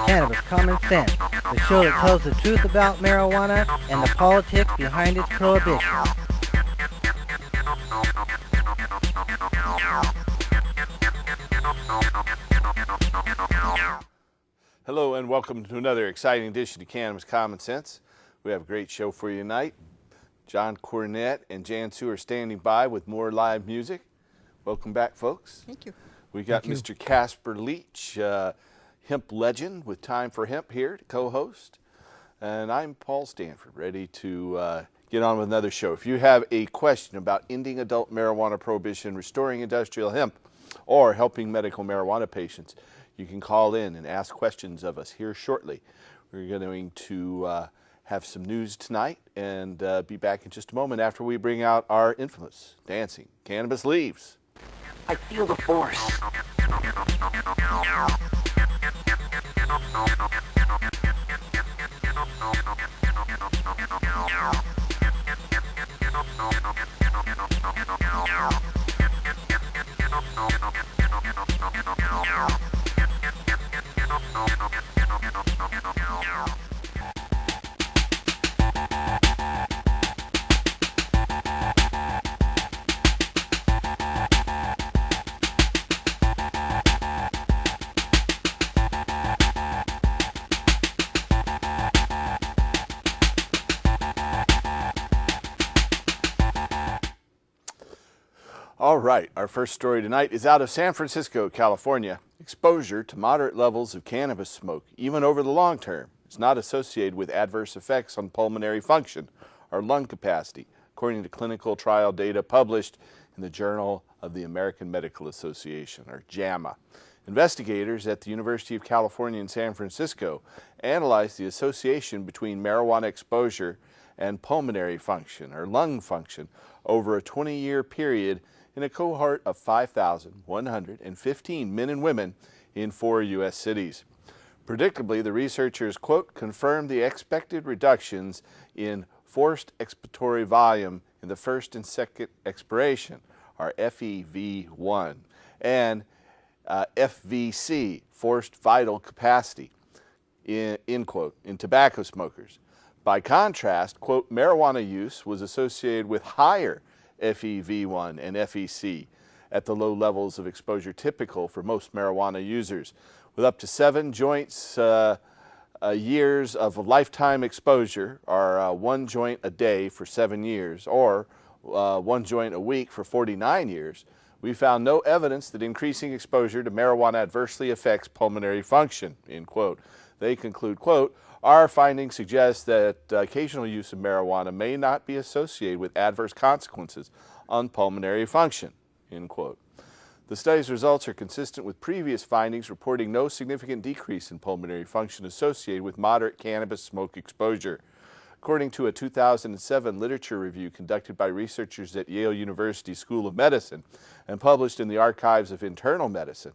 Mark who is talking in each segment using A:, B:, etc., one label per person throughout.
A: Cannabis Common Sense, the show that tells the truth about marijuana and the politics behind its prohibition.
B: Hello and welcome to another exciting edition of Cannabis Common Sense. We have a great show for you tonight. John Cornett and Jan Sue are standing by with more live music. Welcome back, folks.
C: Thank you.
B: We got Mr. Casper Leach, hemp legend with Time for Hemp here to co-host. And I'm Paul Stanford, ready to get on with another show. If you have a question about ending adult marijuana prohibition, restoring industrial hemp, or helping medical marijuana patients, you can call in and ask questions of us here shortly. We're going to have some news tonight and be back in just a moment after we bring out our infamous dancing cannabis leaves.
D: I feel the force.
B: All right, our first story tonight is out of San Francisco, California. Exposure to moderate levels of cannabis smoke, even over the long term, is not associated with adverse effects on pulmonary function or lung capacity, according to clinical trial data published in the Journal of the American Medical Association, or JAMA. Investigators at the University of California in San Francisco analyzed the association between marijuana exposure and pulmonary function, or lung function, over a 20-year period in a cohort of 5,115 men and women in 4 U.S. cities. Predictably, the researchers, quote, confirmed the expected reductions in forced expiratory volume in the first and second expiration, or FEV1, and FVC, forced vital capacity, end quote, in tobacco smokers. By contrast, quote, marijuana use was associated with higher FEV1 and FEC at the low levels of exposure typical for most marijuana users, with up to 7 joints years of lifetime exposure, or 1 joint a day for 7 years, or 1 joint a week for 49 years. We found no evidence that increasing exposure to marijuana adversely affects pulmonary function, end quote. They conclude, quote, our findings suggest that occasional use of marijuana may not be associated with adverse consequences on pulmonary function, end quote. The study's results are consistent with previous findings reporting no significant decrease in pulmonary function associated with moderate cannabis smoke exposure. According to a 2007 literature review conducted by researchers at Yale University School of Medicine and published in the Archives of Internal Medicine,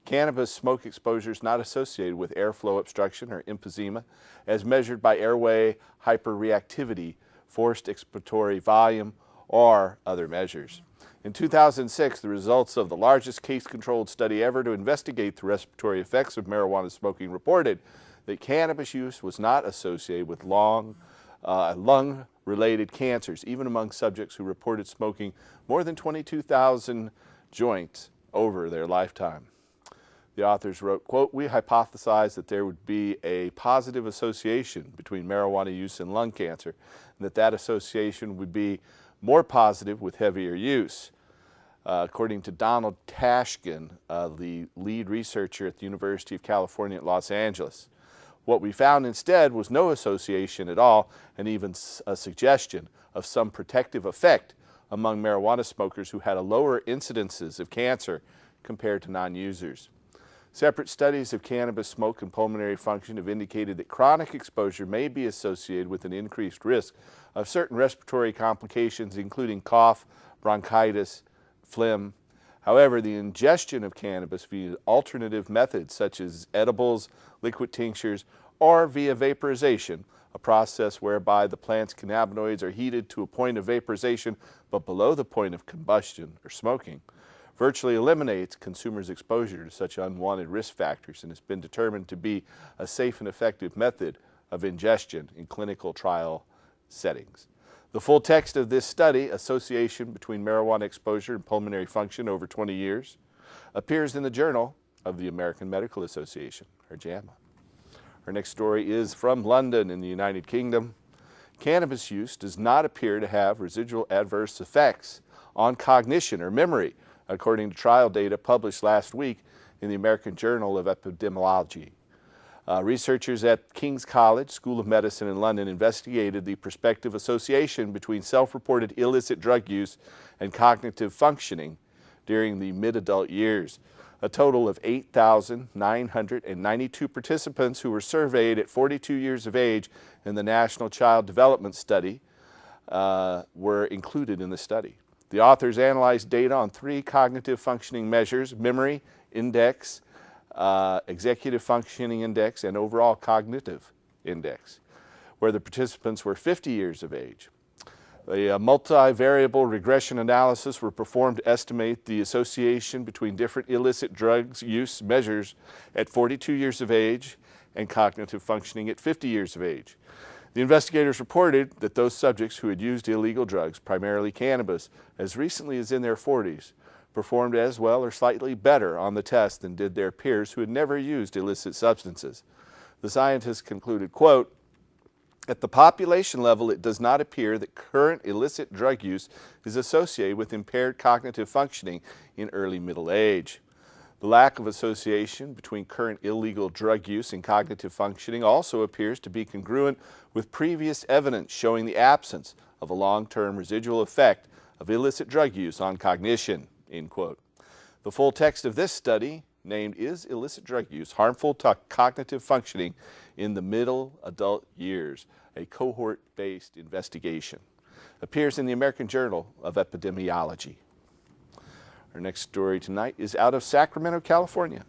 B: cannabis smoke exposure is not associated with airflow obstruction or emphysema as measured by airway hyperreactivity, forced expiratory volume, or other measures. In 2006, the results of the largest case-controlled study ever to investigate the respiratory effects of marijuana smoking reported that cannabis use was not associated with lung-related cancers, even among subjects who reported smoking more than 22,000 joints over their lifetime. The authors wrote, quote, we hypothesized that there would be a positive association between marijuana use and lung cancer, and that association would be more positive with heavier use. According to Donald Tashkin, the lead researcher at the University of California at Los Angeles. What we found instead was no association at all, and even a suggestion of some protective effect among marijuana smokers who had a lower incidences of cancer compared to non-users. Separate studies of cannabis smoke and pulmonary function have indicated that chronic exposure may be associated with an increased risk of certain respiratory complications, including cough, bronchitis, phlegm. However, the ingestion of cannabis via alternative methods such as edibles, liquid tinctures, or via vaporization, a process whereby the plant's cannabinoids are heated to a point of vaporization but below the point of combustion or smoking, virtually eliminates consumers' exposure to such unwanted risk factors and has been determined to be a safe and effective method of ingestion in clinical trial settings. The full text of this study, Association Between Marijuana Exposure and Pulmonary Function Over 20 Years, appears in the Journal of the American Medical Association, or JAMA. Our next story is from London in the United Kingdom. Cannabis use does not appear to have residual adverse effects on cognition or memory, according to trial data published last week in the American Journal of Epidemiology. Researchers at King's College School of Medicine in London investigated the prospective association between self-reported illicit drug use and cognitive functioning during the mid-adult years. A total of 8,992 participants who were surveyed at 42 years of age in the National Child Development Study were included in the study. The authors analyzed data on 3 cognitive functioning measures: memory index, executive functioning index, and overall cognitive index, where the participants were 50 years of age. A multivariable regression analysis were performed to estimate the association between different illicit drugs use measures at 42 years of age and cognitive functioning at 50 years of age. The investigators reported that those subjects who had used illegal drugs, primarily cannabis, as recently as in their 40s, performed as well or slightly better on the test than did their peers who had never used illicit substances. The scientists concluded, quote, "At the population level, it does not appear that current illicit drug use is associated with impaired cognitive functioning in early middle age. The lack of association between current illegal drug use and cognitive functioning also appears to be congruent with previous evidence showing the absence of a long-term residual effect of illicit drug use on cognition," end quote. The full text of this study, named "Is Illicit Drug Use Harmful to Cognitive Functioning in the Middle Adult Years?" a cohort-based investigation, appears in the American Journal of Epidemiology. Our next story tonight is out of Sacramento, California.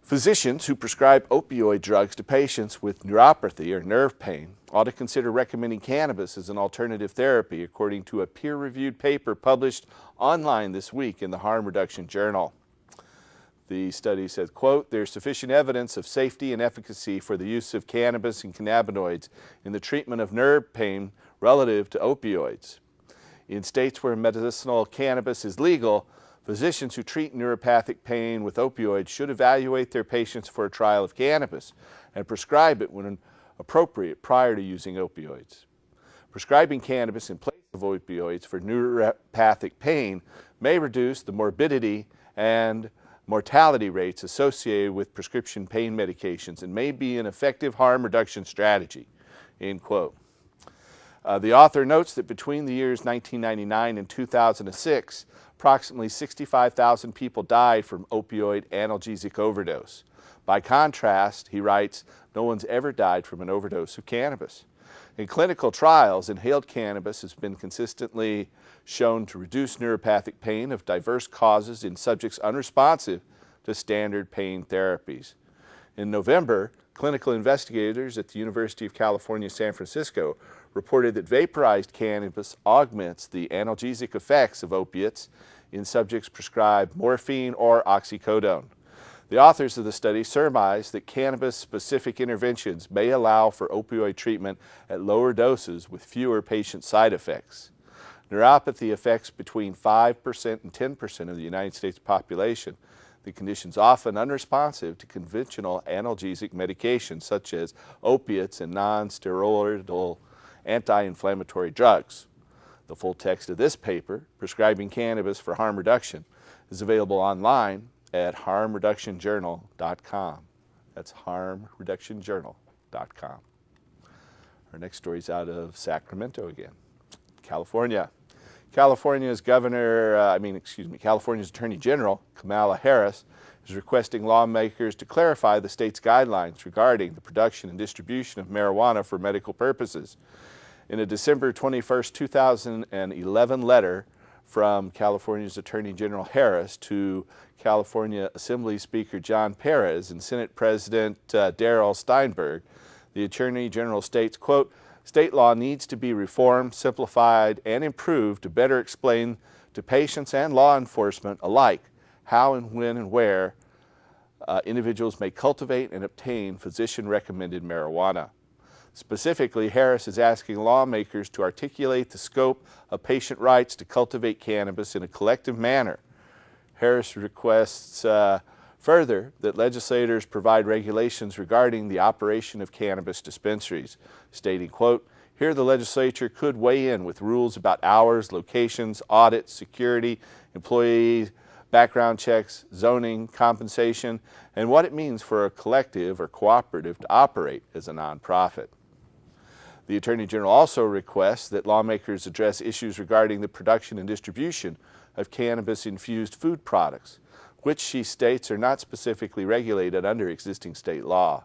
B: Physicians who prescribe opioid drugs to patients with neuropathy or nerve pain ought to consider recommending cannabis as an alternative therapy, according to a peer-reviewed paper published online this week in the Harm Reduction Journal. The study said, quote, "There's sufficient evidence of safety and efficacy for the use of cannabis and cannabinoids in the treatment of nerve pain relative to opioids. In states where medicinal cannabis is legal, physicians who treat neuropathic pain with opioids should evaluate their patients for a trial of cannabis and prescribe it when appropriate prior to using opioids. Prescribing cannabis in place of opioids for neuropathic pain may reduce the morbidity and mortality rates associated with prescription pain medications and may be an effective harm reduction strategy," end quote. The author notes that between the years 1999 and 2006, approximately 65,000 people died from opioid analgesic overdose. By contrast, he writes, no one's ever died from an overdose of cannabis. In clinical trials, inhaled cannabis has been consistently shown to reduce neuropathic pain of diverse causes in subjects unresponsive to standard pain therapies. In November, clinical investigators at the University of California, San Francisco reported that vaporized cannabis augments the analgesic effects of opiates in subjects prescribed morphine or oxycodone. The authors of the study surmised that cannabis-specific interventions may allow for opioid treatment at lower doses with fewer patient side effects. Neuropathy affects between 5% and 10% of the United States population. The condition is often unresponsive to conventional analgesic medications such as opiates and non-steroidal anti-inflammatory drugs. The full text of this paper, Prescribing Cannabis for Harm Reduction, is available online at harmreductionjournal.com. That's harmreductionjournal.com. Our next story is out of Sacramento again, California. California's Attorney General, Kamala Harris, is requesting lawmakers to clarify the state's guidelines regarding the production and distribution of marijuana for medical purposes. In a December 21, 2011 letter from California's Attorney General Harris to California Assembly Speaker John Perez and Senate President Darrell Steinberg, the Attorney General states, quote, "State law needs to be reformed, simplified, and improved to better explain to patients and law enforcement alike how and when and where individuals may cultivate and obtain physician-recommended marijuana. Specifically, Harris is asking lawmakers to articulate the scope of patient rights to cultivate cannabis in a collective manner. Harris requests further that legislators provide regulations regarding the operation of cannabis dispensaries, stating, quote, "Here the legislature could weigh in with rules about hours, locations, audits, security, employee background checks, zoning, compensation, and what it means for a collective or cooperative to operate as a nonprofit." The Attorney General also requests that lawmakers address issues regarding the production and distribution of cannabis-infused food products, which she states are not specifically regulated under existing state law.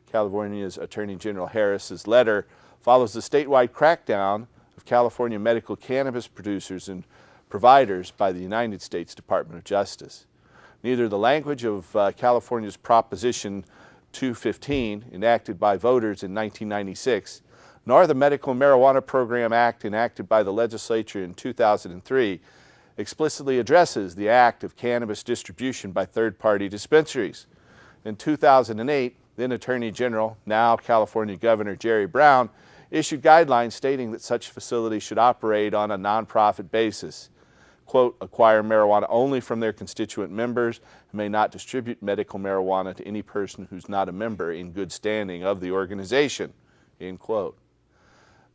B: California's Attorney General Harris's letter follows the statewide crackdown of California medical cannabis producers and providers by the United States Department of Justice. Neither the language of California's Proposition 215, enacted by voters in 1996, nor the Medical Marijuana Program Act enacted by the legislature in 2003 explicitly addresses the act of cannabis distribution by third-party dispensaries. In 2008, then Attorney General, now California Governor Jerry Brown, issued guidelines stating that such facilities should operate on a nonprofit basis, quote, "acquire marijuana only from their constituent members and may not distribute medical marijuana to any person who's not a member in good standing of the organization," end quote.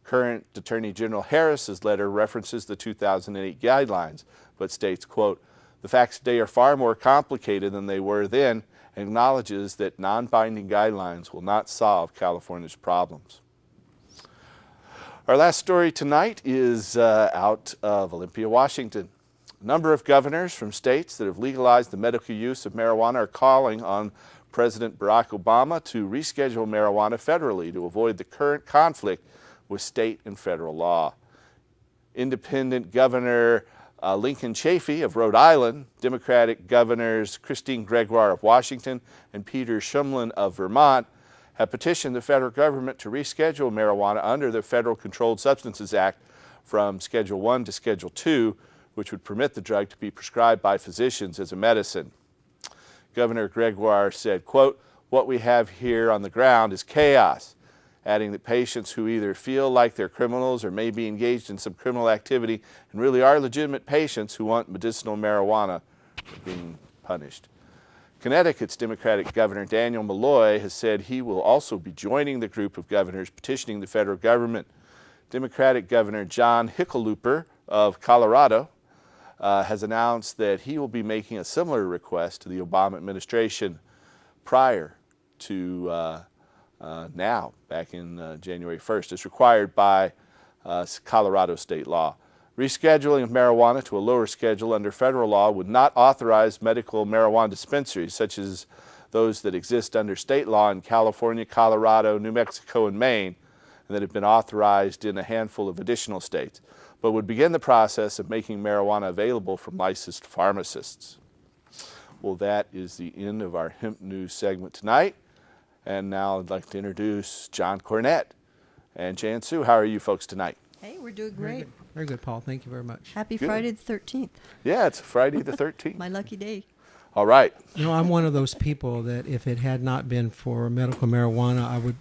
B: Current Attorney General Harris's letter references the 2008 guidelines, but states, quote, "The facts today are far more complicated than they were then," and acknowledges that non-binding guidelines will not solve California's problems. Our last story tonight is out of Olympia, Washington. A number of governors from states that have legalized the medical use of marijuana are calling on President Barack Obama to reschedule marijuana federally to avoid the current conflict with state and federal law. Independent Governor Lincoln Chafee of Rhode Island, Democratic Governors Christine Gregoire of Washington and Peter Shumlin of Vermont have petitioned the federal government to reschedule marijuana under the Federal Controlled Substances Act from Schedule 1 to Schedule 2, which would permit the drug to be prescribed by physicians as a medicine. Governor Gregoire said, quote, "What we have here on the ground is chaos," adding that patients who either feel like they're criminals or may be engaged in some criminal activity and really are legitimate patients who want medicinal marijuana are being punished. Connecticut's Democratic Governor Daniel Malloy has said he will also be joining the group of governors petitioning the federal government. Democratic Governor John Hickenlooper of Colorado has announced that he will be making a similar request to the Obama administration prior to now, back in January 1st, as required by Colorado state law. Rescheduling of marijuana to a lower schedule under federal law would not authorize medical marijuana dispensaries such as those that exist under state law in California, Colorado, New Mexico, and Maine, and that have been authorized in a handful of additional states, but would begin the process of making marijuana available from licensed pharmacists. Well, that is the end of our Hemp News segment tonight. And now I'd like to introduce John Cornett and Jan Sue. How are you folks tonight?
C: Hey, we're doing great.
E: Very good, Paul. Thank you very much.
C: Happy
B: Good.
C: Friday the 13th.
B: Yeah, it's Friday the 13th.
C: My lucky day.
B: All right.
E: You know, I'm one of those people that if it had not been for medical marijuana, I would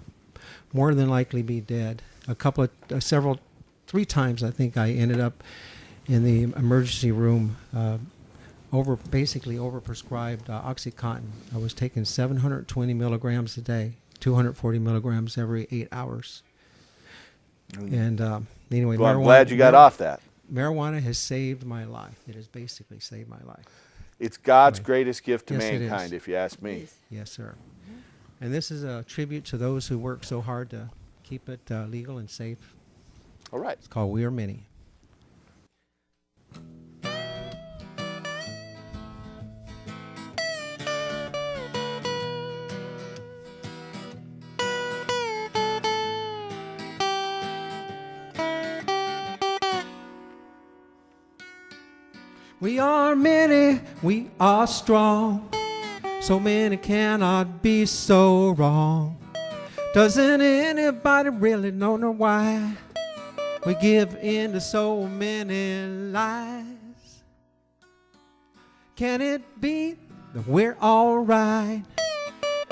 E: more than likely be dead. Three times I think I ended up in the emergency room basically overprescribed OxyContin. I was taking 720 milligrams a day, 240 milligrams every 8 hours. And anyway,
B: Well, I'm glad you got off that.
E: Marijuana has saved my life. It has basically saved my life.
B: It's God's
E: Right.
B: greatest gift to
E: Yes, it
B: mankind,
E: is.
B: if you ask me.
C: Yes.
E: Yes, sir. And this is a tribute to those who work so hard to keep it legal and safe.
B: All right.
E: It's called We Are Many. We are many, we are strong. So many cannot be so wrong. Doesn't anybody really know why we give in to so many lies? Can it be that we're alright?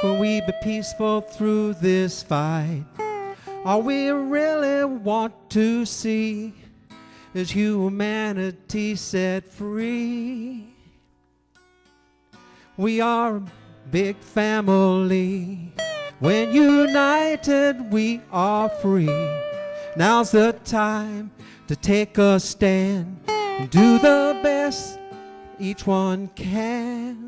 E: Will we be peaceful through this fight? All we really want to see is humanity set free. We are a big family. When united, we are free. Now's the time to take a stand and do the best each one can.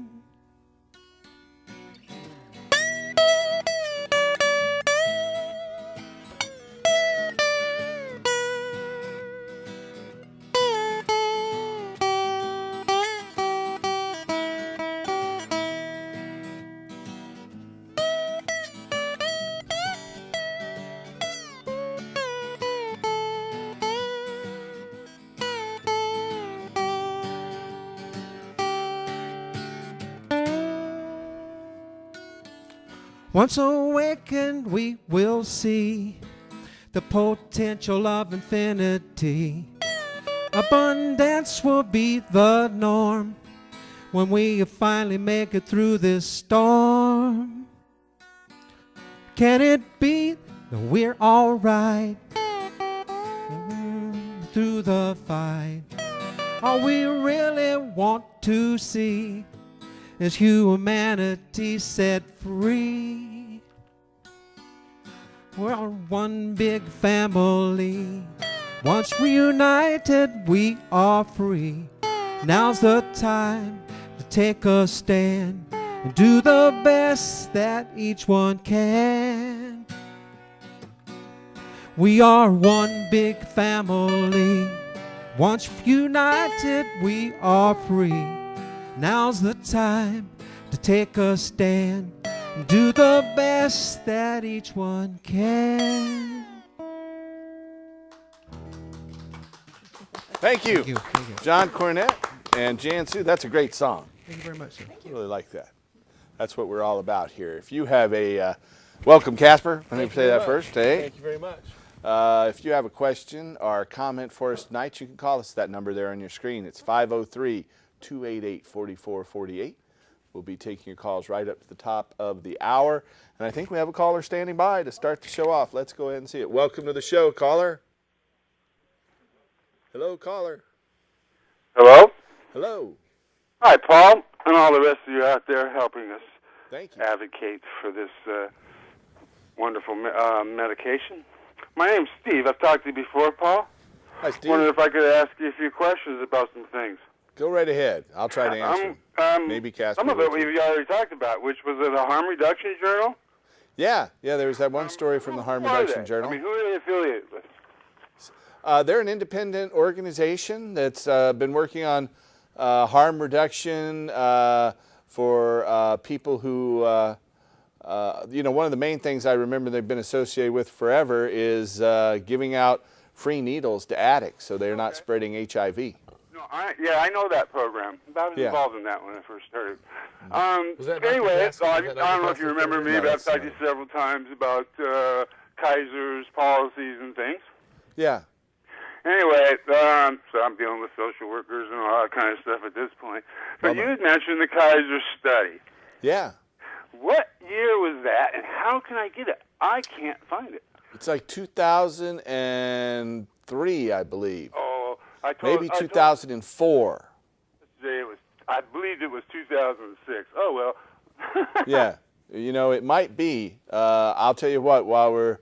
E: Once awakened, we will see the potential of infinity. Abundance will be the norm when we finally make it through this storm. Can it be that we're alright through the fight? All we really want to see is humanity set free. We're one big family. Once reunited, we are free. Now's the time to take a stand and do the best that each one can. We are one big family. Once united, we are free. Now's the time to take a stand and do the best that each one can.
B: Thank you.
E: Thank you. Thank you.
B: John Cornett and Jan Sue. That's a great song.
E: Thank you very much, sir.
B: I really like that. That's what we're all about here. If you have a welcome, Casper. Let me say that first. Hey.
C: Thank you very much.
B: If you have a question or comment for us tonight, you can call us that number there on your screen. It's 503-288-4448. We'll be taking your calls right up to the top of the hour. And I think we have a caller standing by to start the show off. Let's go ahead and see it. Welcome to the show, caller. Hello, caller.
F: Hello?
B: Hello.
F: Hi, Paul, and all the rest of you out there helping us
B: Thank you.
F: advocate for this wonderful medication. My name's Steve. I've talked to you before, Paul.
B: Hi, Steve.
F: Wondered if I could ask you a few questions about some things.
B: Go right ahead. I'll try to answer. Maybe Casper.
F: Some of it we've already talked about, which was it a harm reduction journal?
B: Yeah, there was that one story from the Harm
F: Who are
B: Reduction
F: they?
B: Journal.
F: I mean, who are they affiliated with?
B: They're an independent organization that's been working on harm reduction for people who, one of the main things I remember they've been associated with forever is giving out free needles to addicts so they're not spreading HIV.
F: No, I know that program. I was involved in that when I first started.
C: Was that Dr.
F: Anyway,
C: Jackson?
F: I
C: Was that
F: don't know
C: Dr.
F: if you remember me,
B: No,
F: but I've
B: that's
F: talked to you several times about Kaiser's policies and things.
B: Yeah.
F: Anyway, so I'm dealing with social workers and all that kind of stuff at this point. But you had mentioned the Kaiser study.
B: Yeah.
F: What year was that, and how can I get it? I can't find it.
B: It's like 2003, I believe.
F: Oh,
B: Maybe 2004.
F: I believed it was 2006. Oh, well.
B: Yeah. It might be. I'll tell you what, while we're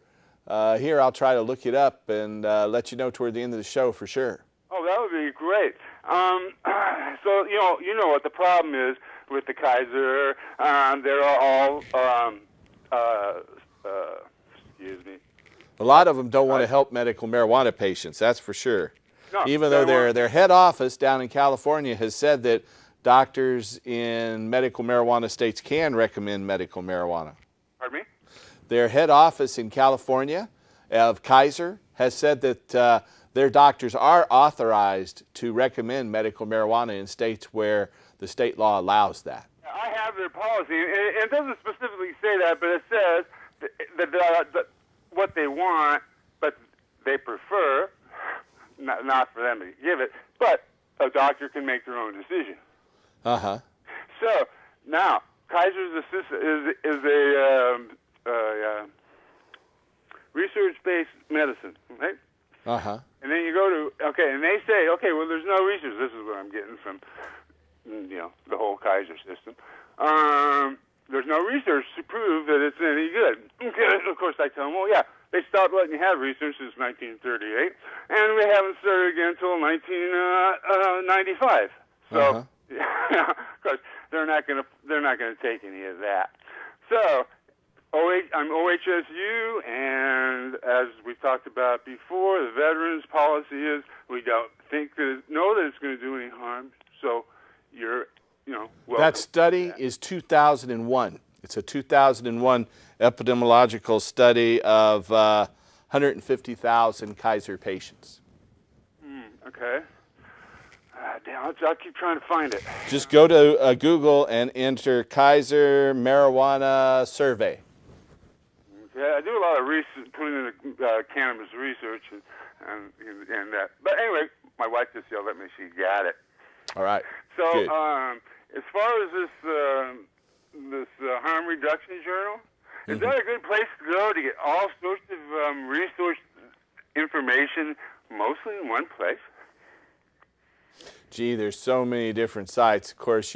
B: here, I'll try to look it up and let you know toward the end of the show for sure.
F: Oh, that would be great. So, you know what the problem is with the Kaiser. They're all, excuse me.
B: A lot of them don't want to help medical marijuana patients, that's for sure.
F: No,
B: Even though their head office down in California has said that doctors in medical marijuana states can recommend medical marijuana.
F: Pardon me?
B: Their head office in California of Kaiser has said that their doctors are authorized to recommend medical marijuana in states where the state law allows that.
F: I have their policy, and it doesn't specifically say that, but it says that what they want, but they prefer, not for them to give it, but a doctor can make their own decision.
B: Uh-huh.
F: So now Kaiser's is a research-based medicine, right?
B: Uh-huh.
F: And then you go to and they say, well, there's no research. This is what I'm getting from the whole Kaiser system. There's no research to prove that it's any good. Okay, of course, I tell them, well, yeah, they stopped letting you have research since 1938, and we haven't started again until 1995. So, of course, they're not going to take any of that. So, I'm OHSU, and as we talked about before, the veterans policy is we don't know that it's going to do any harm. So, you're welcome.
B: That study is 2001. It's a 2001 epidemiological study of 150,000 Kaiser patients.
F: Okay. I'll keep trying to find it.
B: Just go to Google and enter Kaiser marijuana survey.
F: Okay, I do a lot of research, putting in the cannabis research and that. But anyway, my wife just yelled at me. She got it.
B: All right.
F: So,
B: Good.
F: as far as this harm reduction journal, is that a good place to go to get all sorts of resource information, mostly in one place?
B: Gee, there's so many different sites. Of course,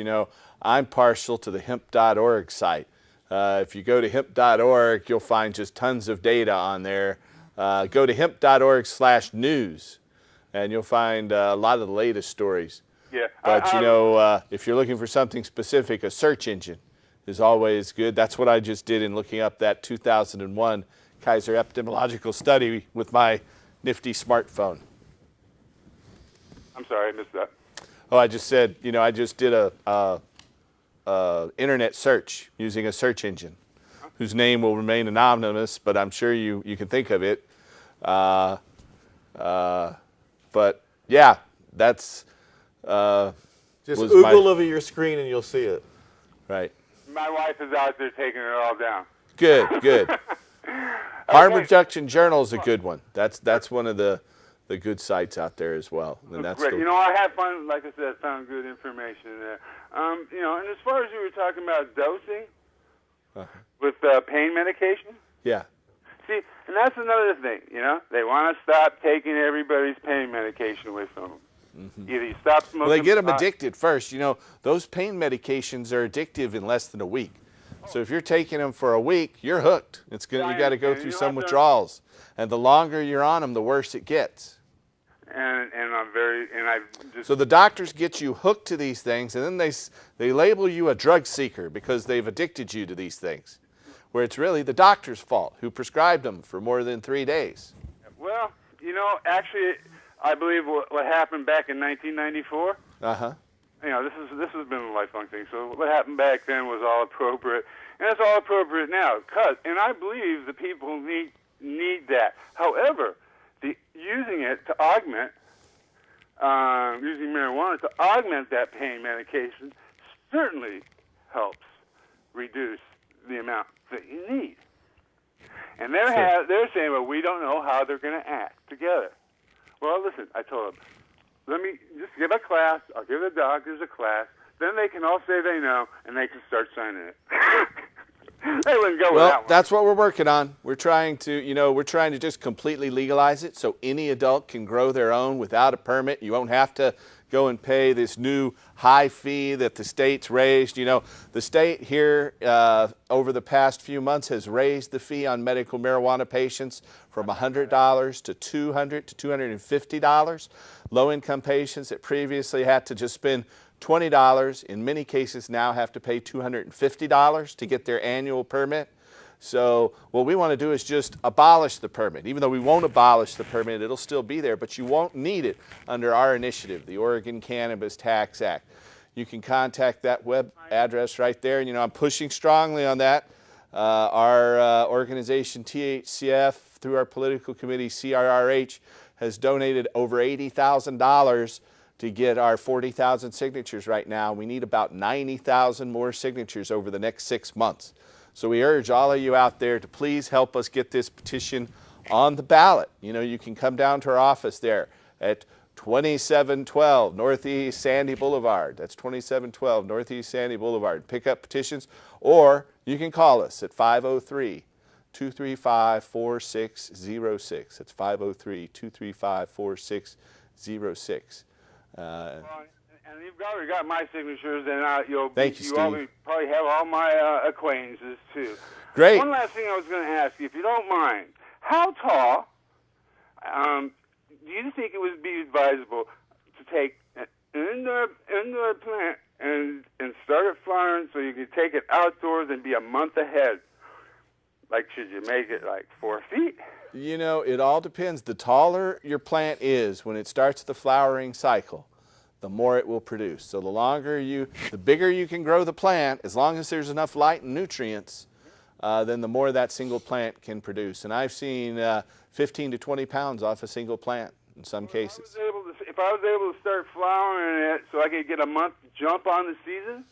B: I'm partial to the hemp.org site. If you go to hemp.org, you'll find just tons of data on there. Go to hemp.org/news, and you'll find a lot of the latest stories.
F: Yeah.
B: But, if you're looking for something specific, a search engine is always good. That's what I just did in looking up that 2001 Kaiser epidemiological study with my nifty smartphone.
F: I'm sorry, I missed that.
B: Oh, I just said, I just did a internet search using a search engine whose name will remain anonymous, but I'm sure you can think of it. But, yeah, that's...
C: Just oogle over your screen and you'll see it.
B: Right.
F: My wife is out there taking it all down.
B: Good, good. Harm Reduction Journal is a good one. That's one of the good sites out there as well. And that's
F: great. I have fun. Like I said, found good information in there. And as far as you were talking about dosing with pain medication.
B: Yeah.
F: See, and that's another thing. They want to stop taking everybody's pain medication away from them. Either you stop smoking.
B: Well, they get them addicted first. Those pain medications are addictive in less than a week. So if you're taking them for a week, you're hooked. You got to go through some withdrawals, and the longer you're on them, the worse it gets. So the doctors get you hooked to these things, and then they label you a drug seeker because they've addicted you to these things, where it's really the doctor's fault who prescribed them for more than 3 days.
F: Well, actually, I believe what happened back in 1994. This has been a lifelong thing. So what happened back then was all appropriate, and it's all appropriate now. And I believe the people need that. However, using it to augment, using marijuana to augment that pain medication certainly helps reduce the amount that you need. And they're saying, well, we don't know how they're going to act together. Well, listen, I told them, let me just give a class. I'll give the doctors a class. Then they can all say they know, and they can start signing it. They wouldn't go with that one.
B: That's what we're working on. We're trying to just completely legalize it so any adult can grow their own without a permit. You won't have to go and pay this new high fee that the state's raised. The state here over the past few months has raised the fee on medical marijuana patients from $100 to $200 to $250. Low-income patients that previously had to just spend $20 in many cases now have to pay $250 to get their annual permit. So what we want to do is just abolish the permit. Even though we won't abolish the permit, it'll still be there, but you won't need it under our initiative, the Oregon Cannabis Tax Act. You can contact that web address right there, and I'm pushing strongly on that. Our organization, THCF, through our political committee, CRRH, has donated over $80,000 to get our 40,000 signatures right now. We need about 90,000 more signatures over the next 6 months. So we urge all of you out there to please help us get this petition on the ballot. You can come down to our office there at 2712 Northeast Sandy Boulevard. That's 2712 Northeast Sandy Boulevard. Pick up petitions, or you can call us at 503-235-4606. That's 503-235-4606.
F: And you've already got my signatures, and
B: Thank you, Steve.
F: Probably have all my acquaintances, too.
B: Great.
F: One last thing I was going to ask you, if you don't mind. How tall do you think it would be advisable to take an indoor plant and start it flowering so you can take it outdoors and be a month ahead? Like, should you make it like 4 feet?
B: You know, it all depends. The taller your plant is when it starts the flowering cycle, the more it will produce. So the bigger you can grow the plant, as long as there's enough light and nutrients, then the more that single plant can produce. And I've seen 15 to 20 pounds off a single plant in some cases.
F: If I was able to start flowering it so I could get a month jump on the season?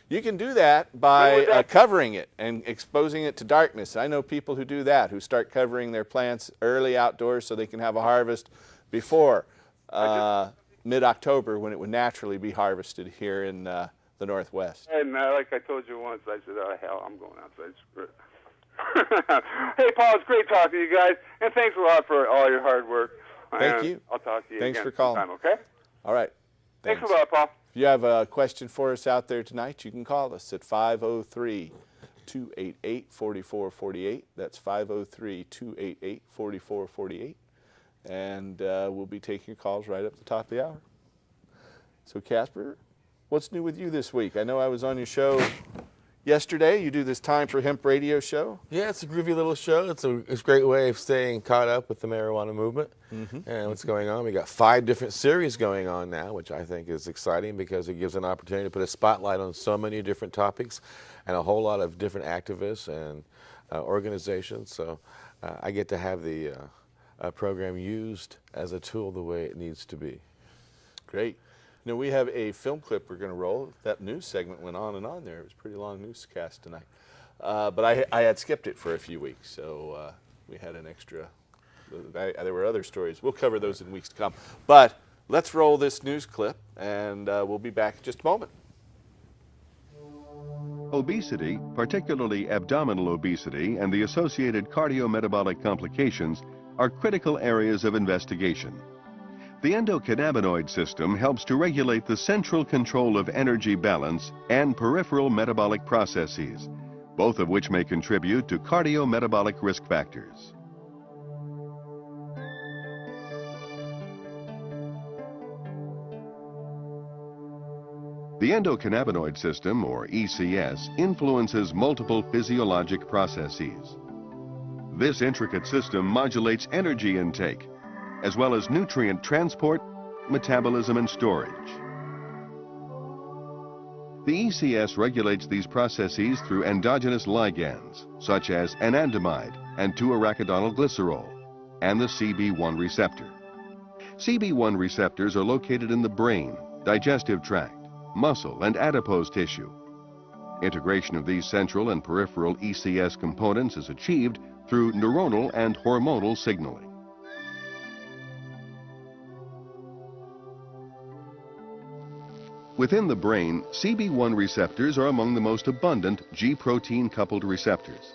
B: You can do that by covering it and exposing it to darkness. I know people who do that, who start covering their plants early outdoors so they can have a harvest before mid-October, when it would naturally be harvested here in the Northwest.
F: And like I told you once, I said, oh, hell, I'm going outside. Screw it. Hey, Paul, it's great talking to you guys, and thanks a lot for all your hard work.
B: Thank you.
F: I'll talk to you
B: Thanks
F: again
B: for calling.
F: sometime, okay?
B: All right.
F: Thanks a lot, Paul.
B: If you have a question for us out there tonight, you can call us at 503-288-4448. That's 503-288-4448. And we'll be taking your calls right up the top of the hour. So, Casper, what's new with you this week? I know I was on your show yesterday. You do this Time for Hemp radio show.
C: Yeah, it's a groovy little show. It's a great way of staying caught up with the marijuana movement and what's going on. We got 5 different series going on now, which I think is exciting because it gives an opportunity to put a spotlight on so many different topics and a whole lot of different activists and organizations. So I get to have the program used as a tool the way it needs to be.
B: Great. You know, we have a film clip we're going to roll. That news segment went on and on there. It was a pretty long newscast tonight. But I had skipped it for a few weeks, so we had an extra. There were other stories. We'll cover those in weeks to come. But let's roll this news clip, and we'll be back in just a moment.
G: Obesity, particularly abdominal obesity and the associated cardiometabolic complications, are critical areas of investigation. The endocannabinoid system helps to regulate the central control of energy balance and peripheral metabolic processes, both of which may contribute to cardiometabolic risk factors. The endocannabinoid system, or ECS, influences multiple physiologic processes. This intricate system modulates energy intake, as well as nutrient transport, metabolism, and storage. The ECS regulates these processes through endogenous ligands, such as anandamide and 2-arachidonyl glycerol, and the CB1 receptor. CB1 receptors are located in the brain, digestive tract, muscle, and adipose tissue. Integration of these central and peripheral ECS components is achieved through neuronal and hormonal signaling. Within the brain, CB1 receptors are among the most abundant G-protein coupled receptors.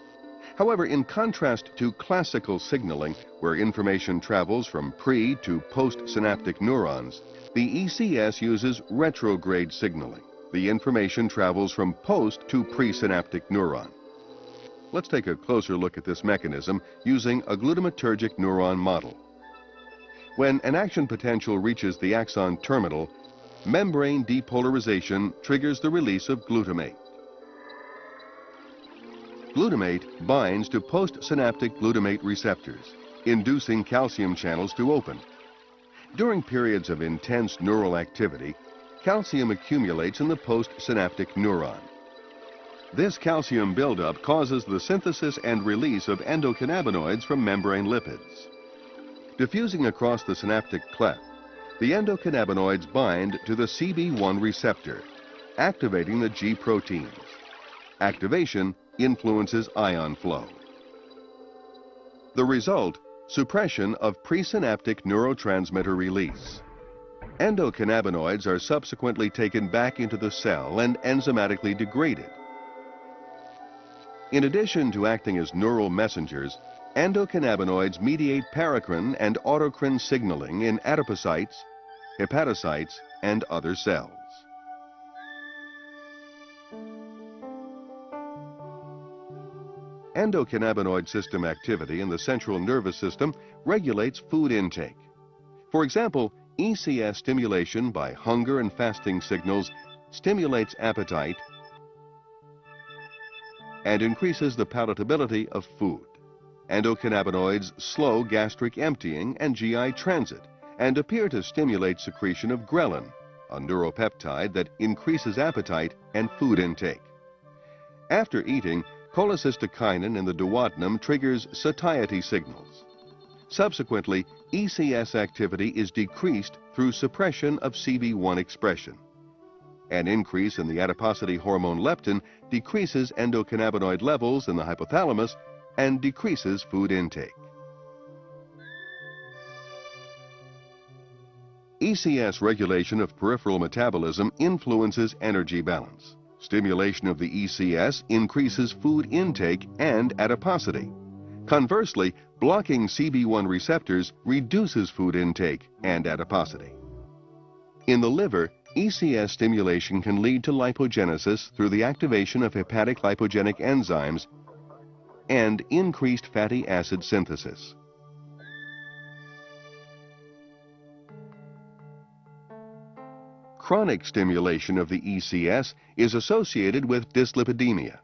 G: However, in contrast to classical signaling, where information travels from pre- to post-synaptic neurons, the ECS uses retrograde signaling. The information travels from post to presynaptic neuron. Let's take a closer look at this mechanism using a glutamatergic neuron model. When an action potential reaches the axon terminal, membrane depolarization triggers the release of glutamate. Glutamate binds to postsynaptic glutamate receptors, inducing calcium channels to open. During periods of intense neural activity, calcium accumulates in the postsynaptic neuron. This calcium buildup causes the synthesis and release of endocannabinoids from membrane lipids. Diffusing across the synaptic cleft, the endocannabinoids bind to the CB1 receptor, activating the G proteins. Activation influences ion flow. The result, suppression of presynaptic neurotransmitter release. Endocannabinoids are subsequently taken back into the cell and enzymatically degraded. In addition to acting as neural messengers, endocannabinoids mediate paracrine and autocrine signaling in adipocytes, hepatocytes, and other cells. Endocannabinoid system activity in the central nervous system regulates food intake. For example, ECS stimulation by hunger and fasting signals stimulates appetite and increases the palatability of food. Endocannabinoids slow gastric emptying and GI transit and appear to stimulate secretion of ghrelin, a neuropeptide that increases appetite and food intake. After eating, cholecystokinin in the duodenum triggers satiety signals. Subsequently, ECS activity is decreased through suppression of CB1 expression. An increase in the adiposity hormone leptin decreases endocannabinoid levels in the hypothalamus and decreases food intake. ECS regulation of peripheral metabolism influences energy balance. Stimulation of the ECS increases food intake and adiposity. Conversely, blocking CB1 receptors reduces food intake and adiposity. In the liver, ECS stimulation can lead to lipogenesis through the activation of hepatic lipogenic enzymes and increased fatty acid synthesis. Chronic stimulation of the ECS is associated with dyslipidemia.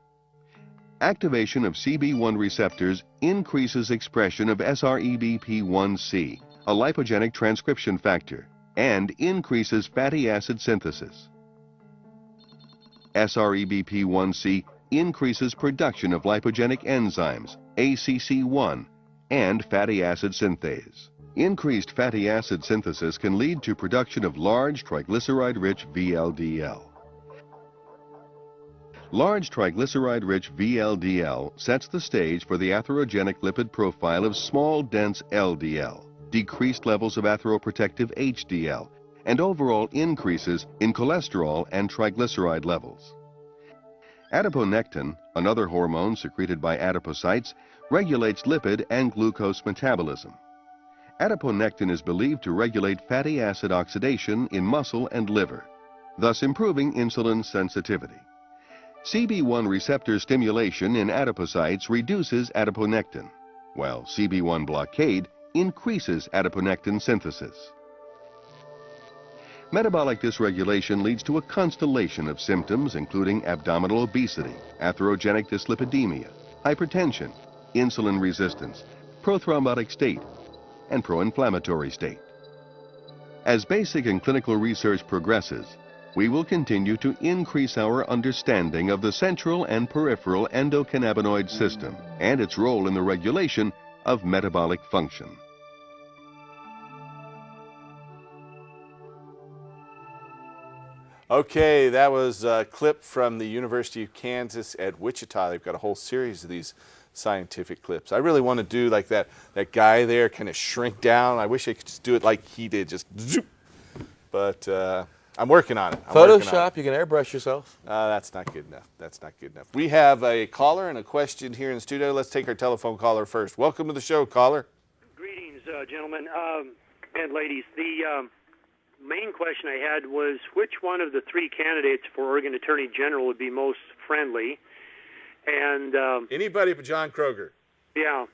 G: Activation of CB1 receptors increases expression of SREBP1C, a lipogenic transcription factor, and increases fatty acid synthesis. SREBP1C increases production of lipogenic enzymes, ACC1, and fatty acid synthase. Increased fatty acid synthesis can lead to production of large triglyceride-rich VLDL. Large triglyceride-rich VLDL sets the stage for the atherogenic lipid profile of small, dense LDL, decreased levels of atheroprotective HDL, and overall increases in cholesterol and triglyceride levels. Adiponectin, another hormone secreted by adipocytes, regulates lipid and glucose metabolism. Adiponectin is believed to regulate fatty acid oxidation in muscle and liver, thus improving insulin sensitivity. CB1 receptor stimulation in adipocytes reduces adiponectin, while CB1 blockade increases adiponectin synthesis. Metabolic dysregulation leads to a constellation of symptoms including abdominal obesity, atherogenic dyslipidemia, hypertension, insulin resistance, prothrombotic state, and pro-inflammatory state. As basic and clinical research progresses, we will continue to increase our understanding of the central and peripheral endocannabinoid system and its role in the regulation of metabolic function.
B: Okay, that was a clip from the University of Kansas at Wichita. They've got a whole series of these scientific clips. I really want to do like that guy there, kind of shrink down. I wish I could just do it like he did, just zoop. But I'm working on it.
C: Photoshop, you can airbrush yourself.
B: That's not good enough. That's not good enough. We have a caller and a question here in the studio. Let's take our telephone caller first. Welcome to the show, caller.
H: Greetings, gentlemen and ladies. The main question I had was which one of the three candidates for Oregon Attorney General would be most friendly? And
B: anybody but John Kroger.
H: Yeah.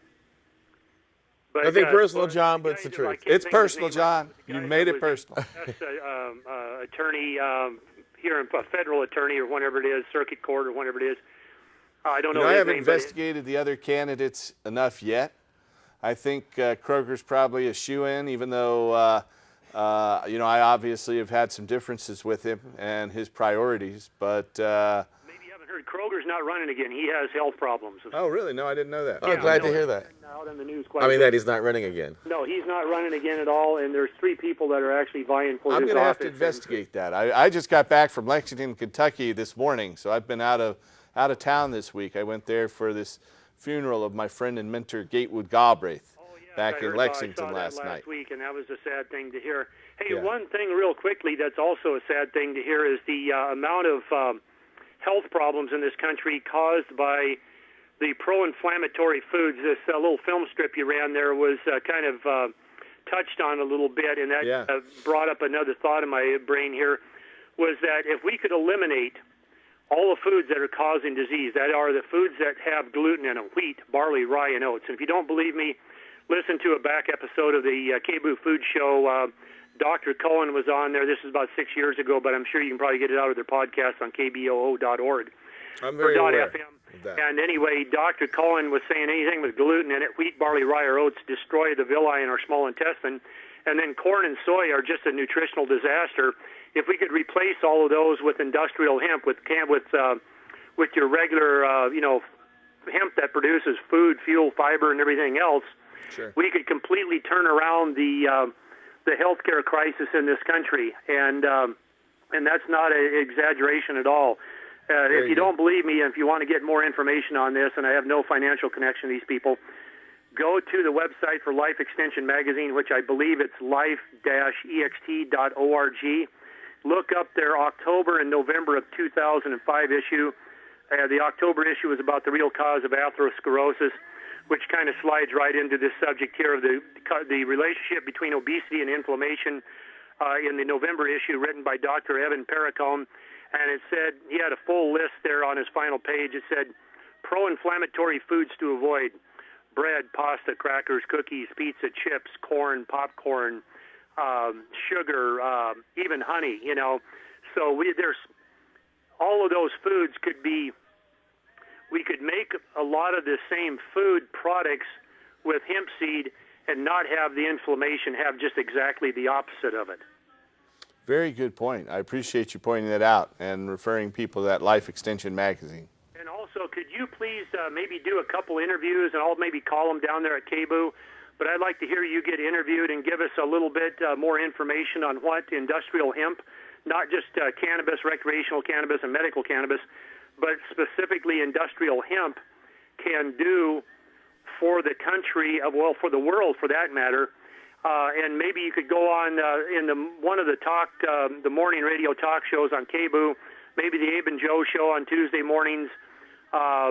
H: But,
C: Nothing personal, John, but it's the truth.
B: It's personal, John. You made it personal.
H: That's attorney here, a federal attorney or whatever it is, circuit court or whatever it is. I don't know.
B: I haven't investigated the other candidates enough yet. I think Kroger's probably a shoo-in, even though I obviously have had some differences with him and his priorities, but
H: maybe you haven't heard Kroger's not running again. He has health problems.
B: Oh, really? No, I didn't know that.
C: Oh, yeah, glad to hear that.
H: Out in the news
C: that he's not running again.
H: No, he's not running again at all, and there's three people that are actually vying for his office.
B: I'm going to have to investigate that. I just got back from Lexington, Kentucky this morning, so I've been out of town this week. I went there for this funeral of my friend and mentor Gatewood Galbraith back in Lexington last night.
H: Week, and that was a sad thing to hear. Hey, one thing real quickly that's also a sad thing to hear is the amount of health problems in this country caused by the pro-inflammatory foods. This little film strip you ran there was kind of touched on a little bit, and that brought up another thought in my brain here, was that if we could eliminate all the foods that are causing disease, that are the foods that have gluten in them, wheat, barley, rye, and oats. And if you don't believe me, listen to a back episode of the KBOO Food Show. Dr. Cohen was on there. This is about 6 years ago, but I'm sure you can probably get it out of their podcast on kboo.org.
C: I'm very aware
H: .fm.
C: of that.
H: And anyway, Dr. Cohen was saying anything with gluten in it, wheat, barley, rye, or oats, destroy the villi in our small intestine. And then corn and soy are just a nutritional disaster. If we could replace all of those with industrial hemp, with your regular, hemp that produces food, fuel, fiber, and everything else, we could completely turn around the healthcare crisis in this country. And that's not an exaggeration at all. If you don't believe me, and if you want to get more information on this, and I have no financial connection to these people, go to the website for Life Extension Magazine, which I believe it's life-ext.org. Look up their October and November of 2005 issue. The October issue is about the real cause of atherosclerosis, which kind of slides right into this subject here of the relationship between obesity and inflammation. In the November issue, written by Dr. Evan Perricone, and it said, he had a full list there on his final page. It said, pro-inflammatory foods to avoid: bread, pasta, crackers, cookies, pizza, chips, corn, popcorn, sugar, even honey, So there's all of those foods we could make a lot of the same food products with hemp seed and not have the inflammation, have just exactly the opposite of it.
B: Very good point. I appreciate you pointing that out and referring people to that Life Extension Magazine.
H: And also, could you please maybe do a couple interviews, and I'll maybe call them down there at KBOO, but I'd like to hear you get interviewed and give us a little bit more information on what industrial hemp, not just cannabis, recreational cannabis, and medical cannabis, but specifically industrial hemp can do for the country, for the world for that matter. And maybe you could go on in one of the morning radio talk shows on KBOO, maybe the Abe and Joe show on Tuesday mornings,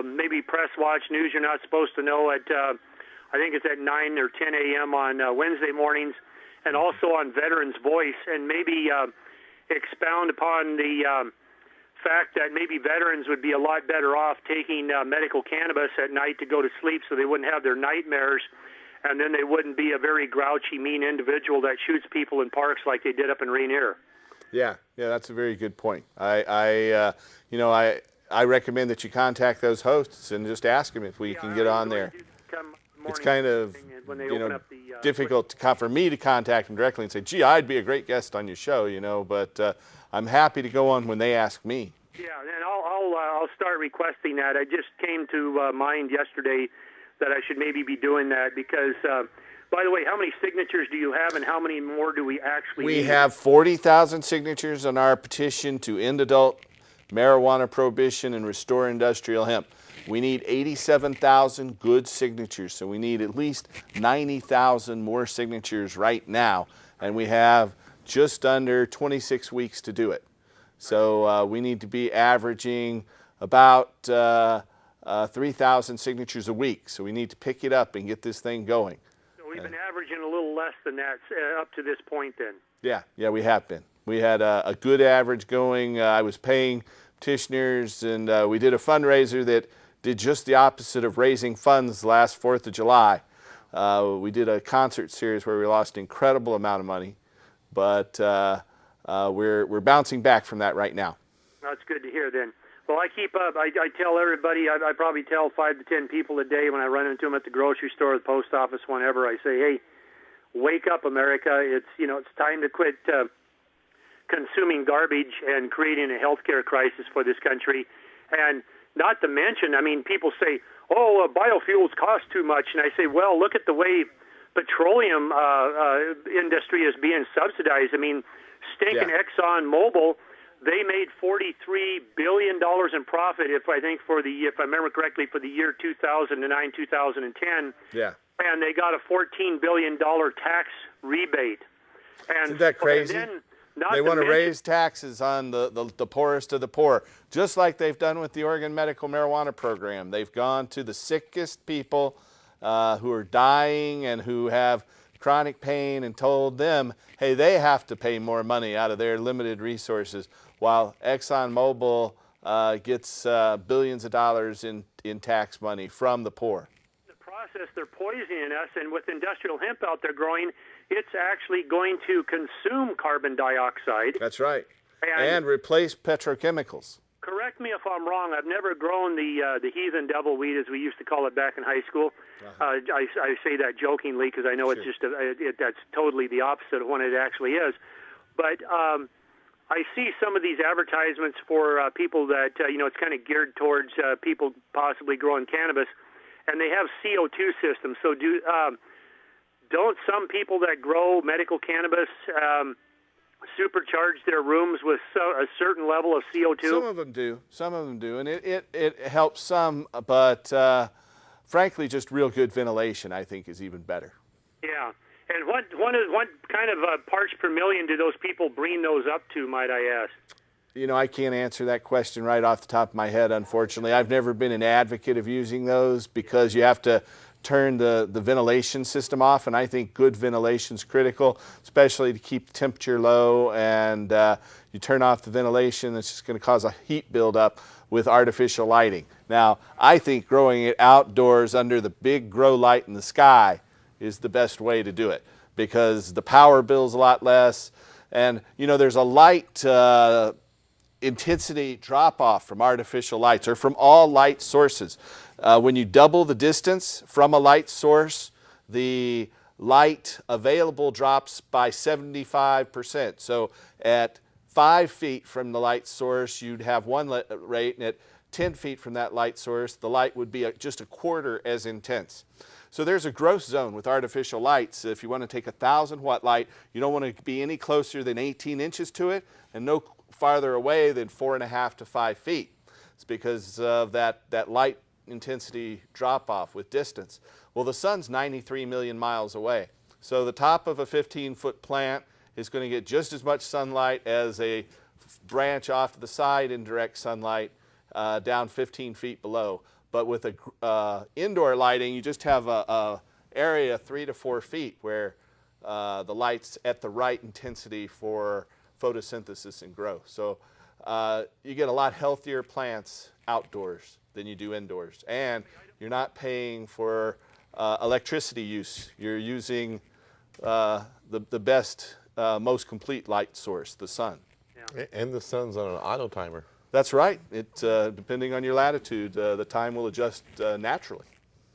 H: maybe Press Watch News You're Not Supposed to Know at, I think it's at 9 or 10 a.m. on Wednesday mornings, and also on Veterans Voice, and maybe expound upon the fact that maybe veterans would be a lot better off taking medical cannabis at night to go to sleep so they wouldn't have their nightmares, and then they wouldn't be a very grouchy, mean individual that shoots people in parks like they did up in Rainier. Yeah,
B: that's a very good point. I recommend that you contact those hosts and just ask them if we can get on there. It's kind of difficult for me to contact them directly and say, gee, I'd be a great guest on your show, but I'm happy to go on when they ask me.
H: Yeah, and I'll start requesting that. I just came to mind yesterday that I should maybe be doing that because, by the way, how many signatures do you have and how many more do we actually need?
B: We have 40,000 signatures on our petition to end adult marijuana prohibition and restore industrial hemp. We need 87,000 good signatures, so we need at least 90,000 more signatures right now, and we have just under 26 weeks to do it. So we need to be averaging about 3,000 signatures a week, so we need to pick it up and get this thing going.
H: So we've been averaging a little less than that up to this point then.
B: Yeah, we have been. We had a good average going. I was paying petitioners, and we did a fundraiser that did just the opposite of raising funds last 4th of July. We did a concert series where we lost an incredible amount of money, but we're bouncing back from that right now.
H: That's good to hear then. Well, I keep up. I tell everybody, I probably tell 5 to 10 people a day when I run into them at the grocery store, the post office, whenever. I say, hey, wake up, America. It's time to quit consuming garbage and creating a healthcare crisis for this country. And not to mention, people say, biofuels cost too much. And I say, well, look at the way petroleum industry is being subsidized. Stinking Exxon Mobil, they made $43 billion in profit, if I remember correctly, for the year 2009, 2010.
B: Yeah.
H: And they got a $14 billion tax rebate. And,
B: Isn't that crazy?
H: And then, not
B: they want to
H: mention,
B: raise taxes on the poorest of the poor, just like they've done with the Oregon Medical Marijuana Program. They've gone to the sickest people who are dying and who have chronic pain and told them, hey, they have to pay more money out of their limited resources, while ExxonMobil gets billions of dollars in tax money from the poor.
H: The process, they're poisoning us, and with industrial hemp out there growing, it's actually going to consume carbon dioxide.
B: That's right. And replace petrochemicals.
H: Correct me if I'm wrong. I've never grown the heathen devil weed, as we used to call it back in high school. I say that jokingly because I know it's just that's totally the opposite of what it actually is. But I see some of these advertisements for people that it's kind of geared towards people possibly growing cannabis, and they have CO2 systems. So don't some people that grow medical cannabis supercharge their rooms with a certain level of CO2?
B: Some of them do. Some of them do. And it helps some, but frankly, just real good ventilation, I think, is even better.
H: Yeah. And what kind of parts per million do those people bring those up to, might I ask?
B: I can't answer that question right off the top of my head, unfortunately. I've never been an advocate of using those because you have to turn the ventilation system off, and I think good ventilation is critical, especially to keep the temperature low, and you turn off the ventilation, it's just going to cause a heat buildup with artificial lighting. Now, I think growing it outdoors under the big grow light in the sky is the best way to do it because the power bill's a lot less, and there's a light intensity drop-off from artificial lights or from all light sources. When you double the distance from a light source, the light available drops by 75%. So at 5 feet from the light source, you'd have one rate, and at 10 feet from that light source, the light would be just a quarter as intense. So there's a growth zone with artificial lights. If you want to take a 1,000-watt light, you don't want to be any closer than 18 inches to it and no farther away than 4.5 to 5 feet. It's because of that light intensity drop-off with distance. Well, the sun's 93 million miles away. So the top of a 15-foot plant is going to get just as much sunlight as a branch off to the side in direct sunlight down 15 feet below. But with indoor lighting, you just have a area 3 to 4 feet where the light's at the right intensity for photosynthesis and growth. So you get a lot healthier plants outdoors than you do indoors. And you're not paying for electricity use. You're using the best, most complete light source, the sun.
C: Yeah. And the sun's on an auto timer.
B: That's right. Depending on your latitude, the time will adjust naturally.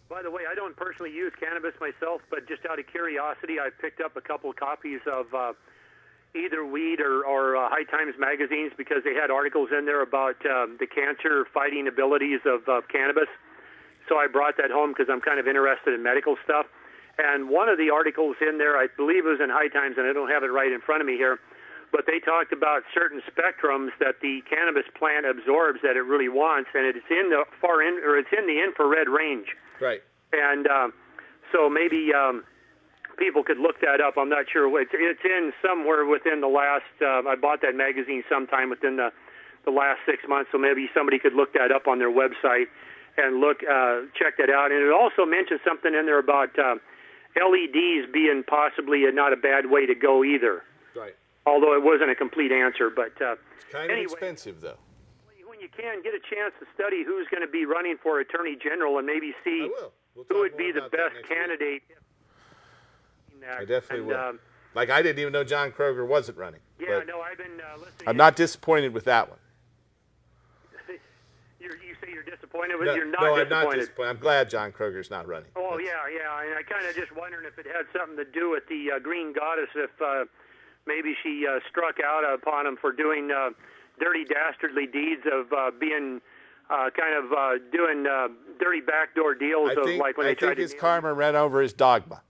H: By the way, I don't personally use cannabis myself, but just out of curiosity, I picked up a couple of copies of either Weed or High Times magazines because they had articles in there about the cancer-fighting abilities of cannabis. So I brought that home because I'm kind of interested in medical stuff. And one of the articles in there, I believe it was in High Times, and I don't have it right in front of me here, but they talked about certain spectrums that the cannabis plant absorbs that it really wants, and it's in the it's in the infrared range.
B: Right.
H: And so maybe people could look that up. I'm not sure. It's in somewhere within the last. I bought that magazine sometime within the last 6 months, so maybe somebody could look that up on their website and check that out. And it also mentions something in there about LEDs being possibly not a bad way to go either.
B: Right.
H: Although it wasn't a complete answer, but
B: it's kind of expensive, though.
H: When you can get a chance to study who's going to be running for Attorney General and maybe see who would be the best candidate.
B: I definitely will. Like I didn't even know John Kroger wasn't running.
H: Yeah, no, I've been listening.
B: I'm not disappointed with that one.
H: You say you're disappointed with it? You're not
B: no,
H: disappointed.
B: I'm not disappointed. I'm glad John Kroger's not running.
H: Oh, yeah. And I kind of just wondering if it had something to do with the Green Goddess, if maybe she struck out upon him for doing dirty, dastardly deeds of being doing dirty backdoor deals
B: I think
H: they tried to.
B: his karma ran over his dogma.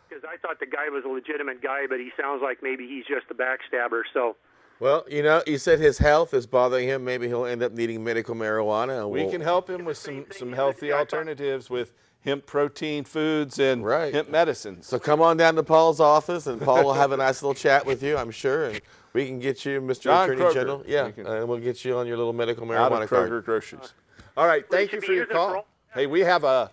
H: Because I thought the guy was a legitimate guy, but he sounds like maybe he's just a backstabber. So.
C: Well, you said his health is bothering him. Maybe he'll end up needing medical marijuana.
B: We can help him with some healthy alternatives with hemp protein foods and hemp medicines.
C: So come on down to Paul's office, and Paul will have a nice little chat with you, I'm sure, and we can get you, Mr.
B: John
C: Attorney
B: Kroger.
C: General. Yeah, and we'll get you on your little medical
B: Out
C: marijuana
B: of
C: card.
B: Kroger groceries. All right, thank you for your call. Hey, we have a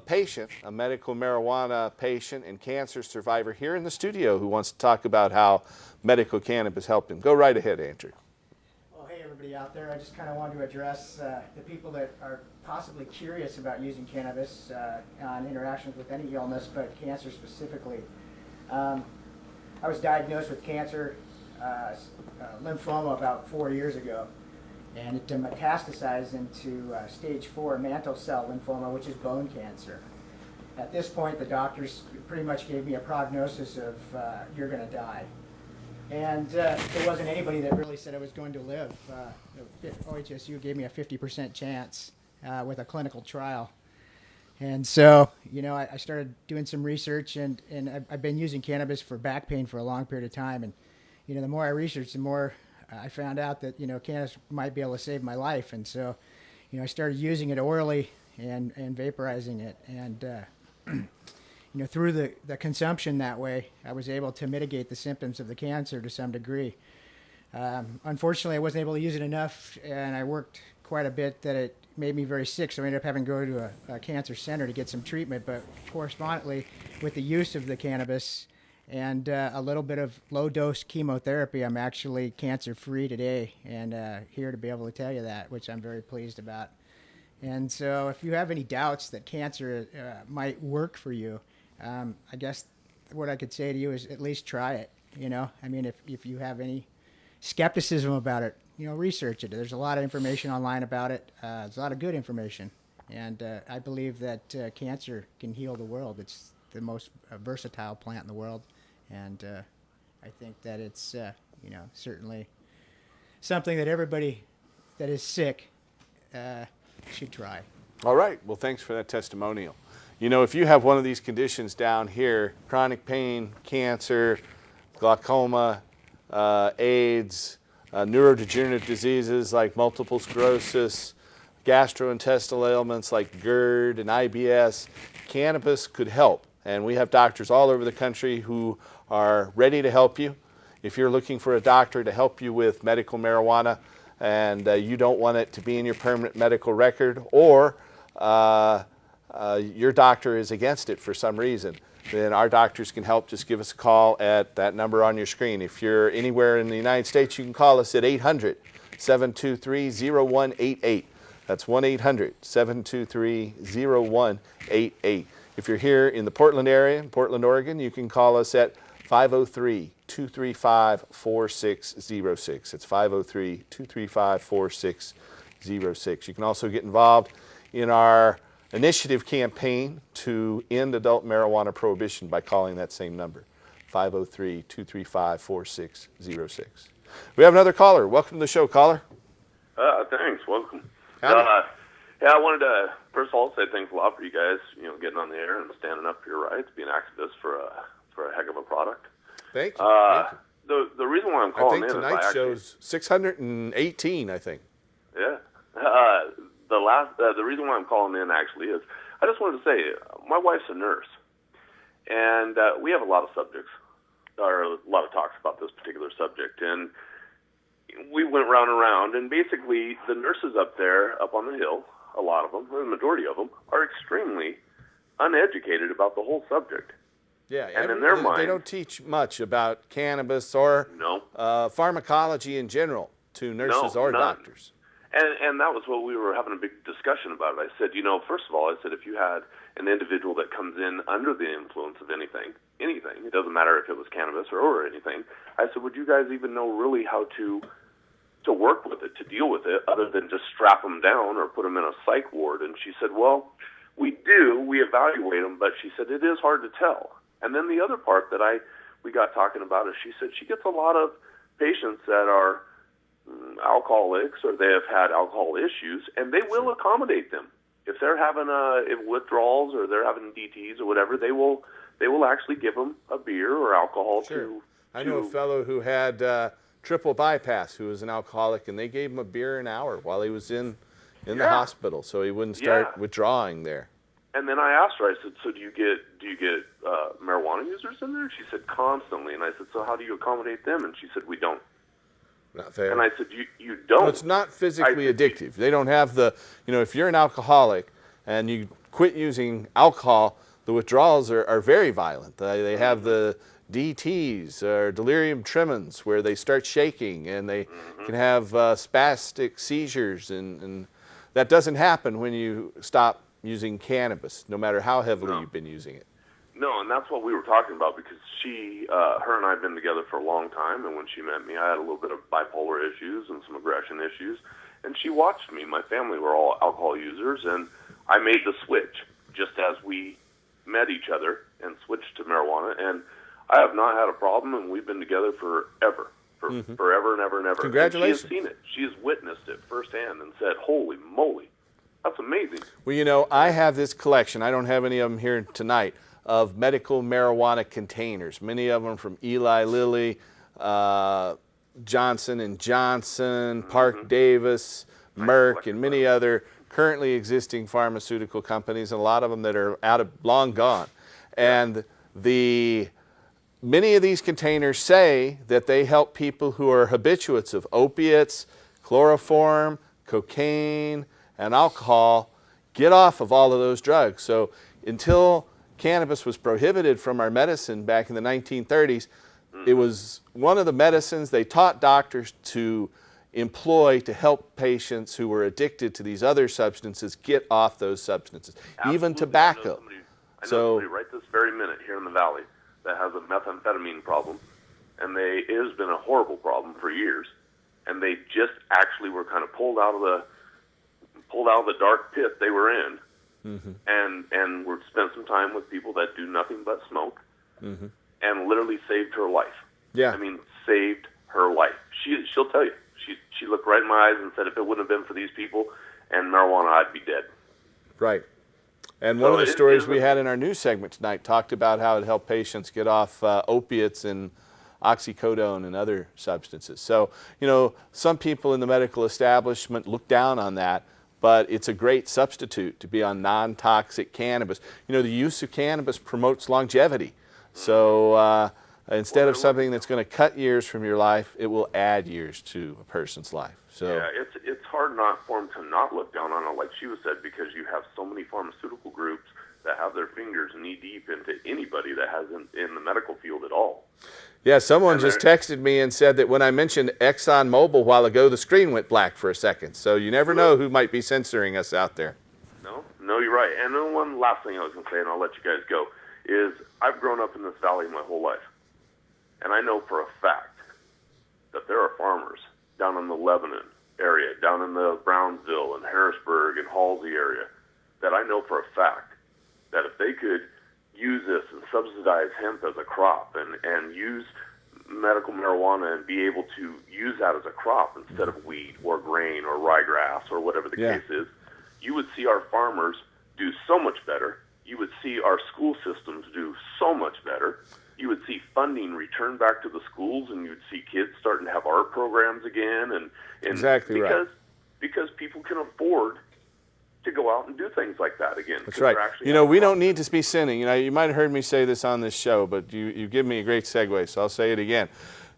B: patient, a medical marijuana patient and cancer survivor here in the studio who wants to talk about how medical cannabis helped him. Go right ahead, Andrew.
I: Well, hey, everybody out there. I just kind of wanted to address the people that are possibly curious about using cannabis on interactions with any illness, but cancer specifically. I was diagnosed with cancer, lymphoma, about 4 years ago, and it metastasized into stage 4 mantle cell lymphoma, which is bone cancer. At this point, the doctors pretty much gave me a prognosis of you're going to die. And there wasn't anybody that really said I was going to live. OHSU gave me a 50% chance with a clinical trial. And so, you know, I started doing some research, and I've been using cannabis for back pain for a long period of time. And, you know, the more I researched, the more I found out that, you know, cannabis might be able to save my life. And so, you know, I started using it orally and vaporizing it. And, you know, through the consumption that way, I was able to mitigate the symptoms of the cancer to some degree. Unfortunately, I wasn't able to use it enough, and I worked quite a bit that it made me very sick, so I ended up having to go to a cancer center to get some treatment. But correspondingly, with the use of the cannabis and a little bit of low-dose chemotherapy, I'm actually cancer-free today, and here to be able to tell you that, which I'm very pleased about. And so if you have any doubts that cancer might work for you, I guess what I could say to you is at least try it. You know, I mean, if you have any skepticism about it, you know, research it. There's a lot of information online about it. There's a lot of good information. And I believe that cancer can heal the world. It's the most versatile plant in the world. And I think that it's, you know, certainly something that everybody that is sick should try.
B: All right. Well, thanks for that testimonial. You know, if you have one of these conditions down here, chronic pain, cancer, glaucoma, AIDS, neurodegenerative diseases like multiple sclerosis, gastrointestinal ailments like GERD and IBS, cannabis could help. And we have doctors all over the country who are ready to help you. If you're looking for a doctor to help you with medical marijuana and you don't want it to be in your permanent medical record, or your doctor is against it for some reason, then our doctors can help. Just give us a call at that number on your screen. If you're anywhere in the United States, you can call us at 800-723-0188. That's 1-800-723-0188. If you're here in the Portland area, in Portland, Oregon, you can call us at 503-235-4606. It's 503-235-4606. You can also get involved in our initiative campaign to end adult marijuana prohibition by calling that same number, 503-235-4606. We have another caller. Welcome to the show, caller.
J: Thanks. Welcome.
B: Howdy.
J: Yeah, I wanted to first of all say thanks a lot for you guys, you know, getting on the air and standing up for your rights, being activists for a heck of a product.
B: Thank you.
J: The reason why I'm calling in is
B: tonight's show's 618, I think.
J: Yeah. The reason why I'm calling in actually is I just wanted to say my wife's a nurse, and we have a lot of subjects, or a lot of talks about this particular subject, and we went round and round, and basically the nurses up there, up on the hill, a lot of them, the majority of them, are extremely uneducated about the whole subject.
B: Yeah,
J: and in their mind,
B: they don't teach much about cannabis or pharmacology in general to nurses or doctors.
J: And that was what we were having a big discussion about. I said, you know, first of all, I said if you had an individual that comes in under the influence of anything, it doesn't matter if it was cannabis or anything, I said, would you guys even know really how to work with it, to deal with it, other than just strap them down or put them in a psych ward? And she said, well, we do. We evaluate them, but she said it is hard to tell. And then the other part that we got talking about is she said she gets a lot of patients that are alcoholics or they have had alcohol issues, and they will accommodate them. If they're having withdrawals or they're having DTs or whatever, they will actually give them a beer or alcohol to.
B: I know a fellow who had triple bypass who was an alcoholic, and they gave him a beer an hour while he was in the hospital, so he wouldn't start withdrawing there.
J: And then I asked her, I said, so do you get marijuana users in there? She said, constantly. And I said, so how do you accommodate them? And she said, we don't.
C: Not fair.
J: And I said, you don't?
B: No, it's not physically addictive. They don't have the, if you're an alcoholic and you quit using alcohol, the withdrawals are very violent. They have the DTs, or delirium tremens, where they start shaking and they can have spastic seizures. And that doesn't happen when you stop using cannabis, no matter how heavily you've been using it.
J: No, and that's what we were talking about, because her and I have been together for a long time, and when she met me, I had a little bit of bipolar issues and some aggression issues, and she watched me. My family were all alcohol users, and I made the switch just as we met each other and switched to marijuana, and I have not had a problem, and we've been together forever, forever and ever and ever.
B: Congratulations.
J: And she has seen it. She has witnessed it firsthand and said, holy moly, that's amazing.
B: Well, I have this collection. I don't have any of them here tonight, of medical marijuana containers. Many of them from Eli Lilly, Johnson & Johnson, Park Davis, Merck, and many other currently existing pharmaceutical companies, and a lot of them that are long gone. And many of these containers say that they help people who are habituates of opiates, chloroform, cocaine, and alcohol get off of all of those drugs. So until cannabis was prohibited from our medicine back in the 1930s, it was one of the medicines they taught doctors to employ to help patients who were addicted to these other substances get off those substances, even tobacco.
J: I know somebody right this very minute here in the Valley that has a methamphetamine problem, and it has been a horrible problem for years, and they just actually were kind of pulled out of the dark pit they were in, and we spent some time with people that do nothing but smoke, and literally saved her life.
B: Yeah.
J: I mean, saved her life. She'll tell you. She looked right in my eyes and said, if it wouldn't have been for these people and marijuana, I'd be dead.
B: Right. And one of the stories we had in our news segment tonight talked about how it helped patients get off opiates and oxycodone and other substances. So, some people in the medical establishment look down on that, but it's a great substitute to be on non-toxic cannabis. The use of cannabis promotes longevity. So instead of something that's going to cut years from your life, it will add years to a person's life. So
J: yeah, it's hard not for them to not look down on it, like she was said, because you have so many pharmaceutical groups that have their fingers knee-deep into anybody that hasn't in the medical field at all.
B: Yeah, someone just texted me and said that when I mentioned ExxonMobil a while ago, the screen went black for a second. So you never know who might be censoring us out there.
J: No, you're right. And then one last thing I was going to say, and I'll let you guys go, is I've grown up in this valley my whole life. And I know for a fact that there are farmers down in the Lebanon area, down in the Brownsville and Harrisburg and Halsey area, that I know for a fact that if they could use this and subsidize hemp as a crop and use medical marijuana and be able to use that as a crop instead of wheat or grain or ryegrass or whatever the case is, you would see our farmers do so much better. You would see our school systems do so much better. You would see funding return back to the schools, and you would see kids starting to have art programs again. And
B: exactly right.
J: Because people can afford to go out and do things like that again.
B: That's right. We don't need to be sinning. You might have heard me say this on this show, but you give me a great segue, so I'll say it again.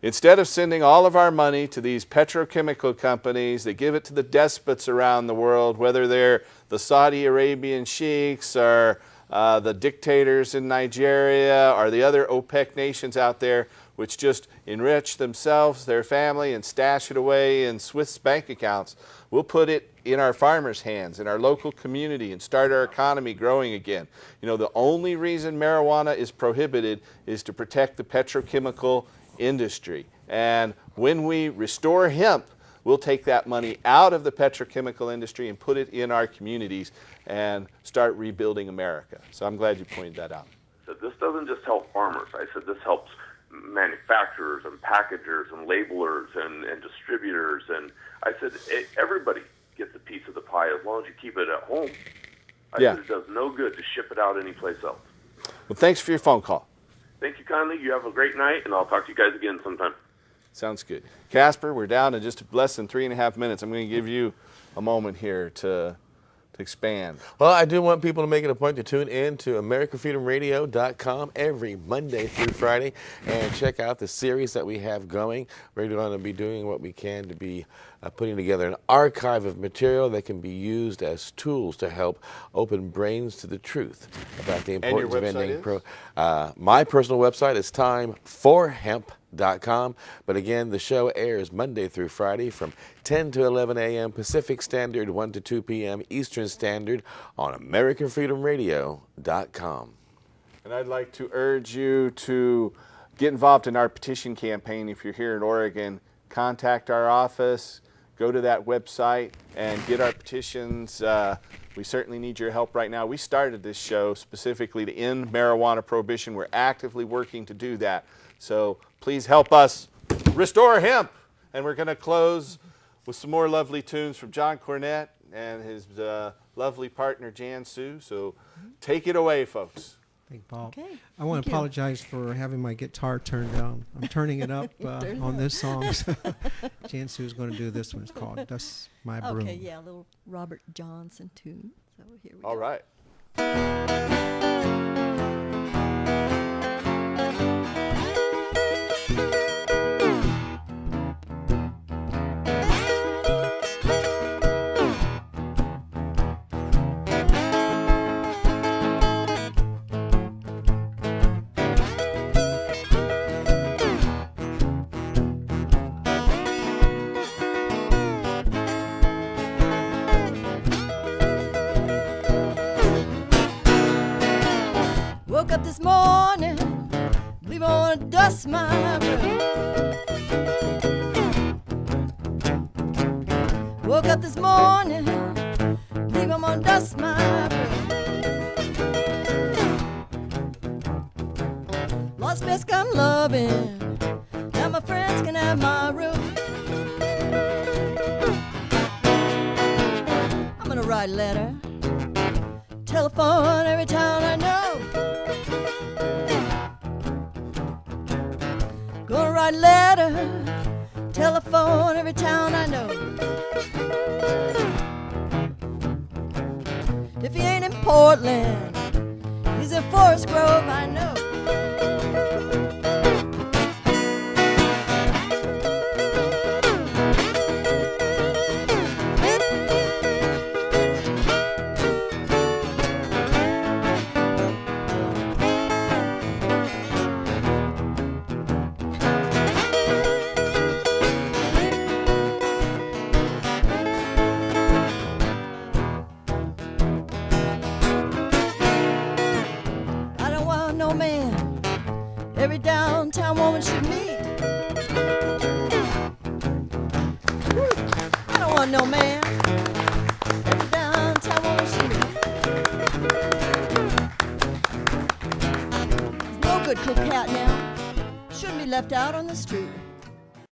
B: Instead of sending all of our money to these petrochemical companies that give it to the despots around the world, whether they're the Saudi Arabian sheiks or the dictators in Nigeria or the other OPEC nations out there, which just enrich themselves, their family, and stash it away in Swiss bank accounts. We'll put it in our farmers' hands, in our local community, and start our economy growing again. The only reason marijuana is prohibited is to protect the petrochemical industry. And when we restore hemp, we'll take that money out of the petrochemical industry and put it in our communities and start rebuilding America. So I'm glad you pointed that out.
J: So this doesn't just help farmers. I said this helps manufacturers and packagers and labelers and distributors. And I said everybody gets a piece of the pie as long as you keep it at home. I said it does no good to ship it out anyplace else.
B: Well, thanks for your phone call.
J: Thank you kindly. You have a great night, and I'll talk to you guys again sometime.
B: Sounds good. Casper, we're down to just less than 3.5 minutes. I'm going to give you a moment here to to expand.
C: Well, I do want people to make it a point to tune in to AmericanFreedomRadio.com every Monday through Friday and check out the series that we have going. We're going to be doing what we can to be putting together an archive of material that can be used as tools to help open brains to the truth about the importance of ending. My personal website is time4hemp.com. But again, the show airs Monday through Friday from 10 to 11 a.m. Pacific Standard, 1 to 2 p.m. Eastern Standard on AmericanFreedomRadio.com.
B: And I'd like to urge you to get involved in our petition campaign. If you're here in Oregon, contact our office, go to that website, and get our petitions. We certainly need your help right now. We started this show specifically to end marijuana prohibition. We're actively working to do that. So please help us restore hemp. And we're going to close with some more lovely tunes from John Cornette and his lovely partner Jan Sue. So take it away, folks.
E: Thank you, Paul.
K: Okay.
E: I want to apologize for having my guitar turned down. I'm turning it up on this song. So Jan Sue's going to do this one. It's called Dust My Broom.
K: Okay, yeah, a little Robert Johnson tune. So here we go.
B: All right.
K: Woke up this morning, believe I want to dust my room. Woke up this morning, believe I'm gonna dust my room. Lost best come loving, now my friends can have my room. I'm gonna write a letter, telephone every town I know. Gonna write a letter, telephone every town I know. If he ain't in Portland, he's in Forest Grove, I know. Every downtown woman should meet. I don't want no man. Every downtown woman should meet. He's no good coquette now. Shouldn't be left out on the street.